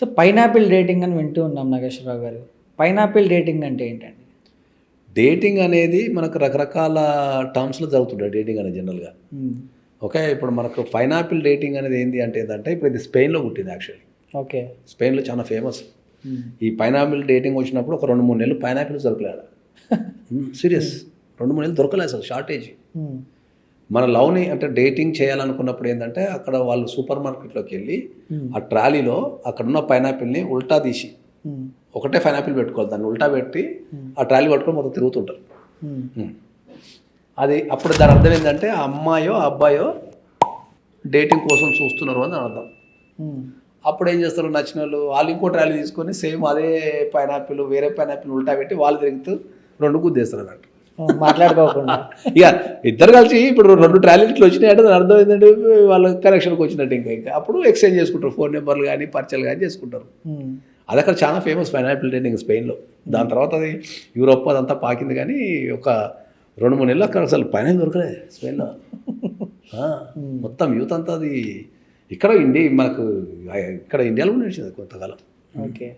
So pineapple dating అని వింటూ ఉన్నాం నాగేశ్వరరావు గారు. పైనాపిల్ డేటింగ్ అంటే ఏంటండి? డేటింగ్ అనేది మనకు రకరకాల టర్మ్స్‌లో జరుగుతుంటాయి డేటింగ్ అనేది జనరల్‌గా. హ్మ్. ఓకే. ఇప్పుడు మనకు పైనాపిల్ డేటింగ్ అనేది ఏంది అంటే ఏందంటే ఇప్పుడు ఇది స్పెయిన్‌లో పుట్టింది యాక్చువల్లీ. ఓకే. స్పెయిన్‌లో చాలా ఫేమస్. హ్మ్. ఈ పైనాపిల్ డేటింగ్ వచ్చినప్పుడు ఒక 2, 3 నెలలు పైనాపిల్స్ దొరకలే ఆడ. సీరియస్. 2, 3 నెలలు దొరకలే అసలు షార్టేజ్. హ్మ్. మన లవ్‌ని అంటే డేటింగ్ చేయాలనుకున్నప్పుడు ఏందంటే అక్కడ వాళ్ళు సూపర్ మార్కెట్‌లోకెళ్ళి హ్మ్. ఆ ట్రాలీలో అక్కడున్న పైనాపిల్‌ని ఉల్టా తీసి హ్మ్. ఒకటే పైనాపిల్ పెట్టుకోవాలి. దాన్ని ఉల్టా పెట్టి ఆ ట్రాలీ పట్టుకొని మొత్తం తిరుగుతుంటారు. హ్మ్. అది అప్పుడు దాని అర్థం ఏంటంటే ఆ అమ్మాయో ఆ అబ్బాయో డేటింగ్ కోసం చూస్తున్నారు అని దాని అర్థం. హ్మ్. అప్పుడు ఏం చేస్తారు నచ్చిన వాళ్ళు ఇంకో ట్రాలీ తీసుకొని సేమ్ అదే పైనాపిల్ వేరే పైనాపిల్ ఉల్టా పెట్టి వాళ్ళు తిరుగుతూ 2 గుద్దేస్తారు అన్నట్టు. మాట్లాడుకోకుండా. ఇక ఇద్దరు కలిసి ఇప్పుడు 2 ట్రాలీలు ఇట్లా వచ్చినాయంటే దాని అర్థం ఏంటంటే వాళ్ళ కనెక్షన్కి వచ్చినట్టు ఇంకా అప్పుడు ఎక్స్చేంజ్ చేసుకుంటారు. ఫోన్ నెంబర్లు కానీ పరిచయాలు కానీ చేసుకుంటారు. హ్మ్. అది అక్కడ చాలా ఫేమస్ పైనాపిల్ డేటింగ్ స్పెయిన్లో. దాని తర్వాత అది యూరోప్ అదంతా పాకింది కానీ ఒక 2-3 నెలలు అక్కడ అసలు పైనాపిల్ దొరకలే స్పెయిన్లో. మొత్తం యూత్ అంతా అది ఇక్కడ మనకు ఇక్కడ ఇండియాలో కూడా నడిచింది కొంతకాలం. ఓకే.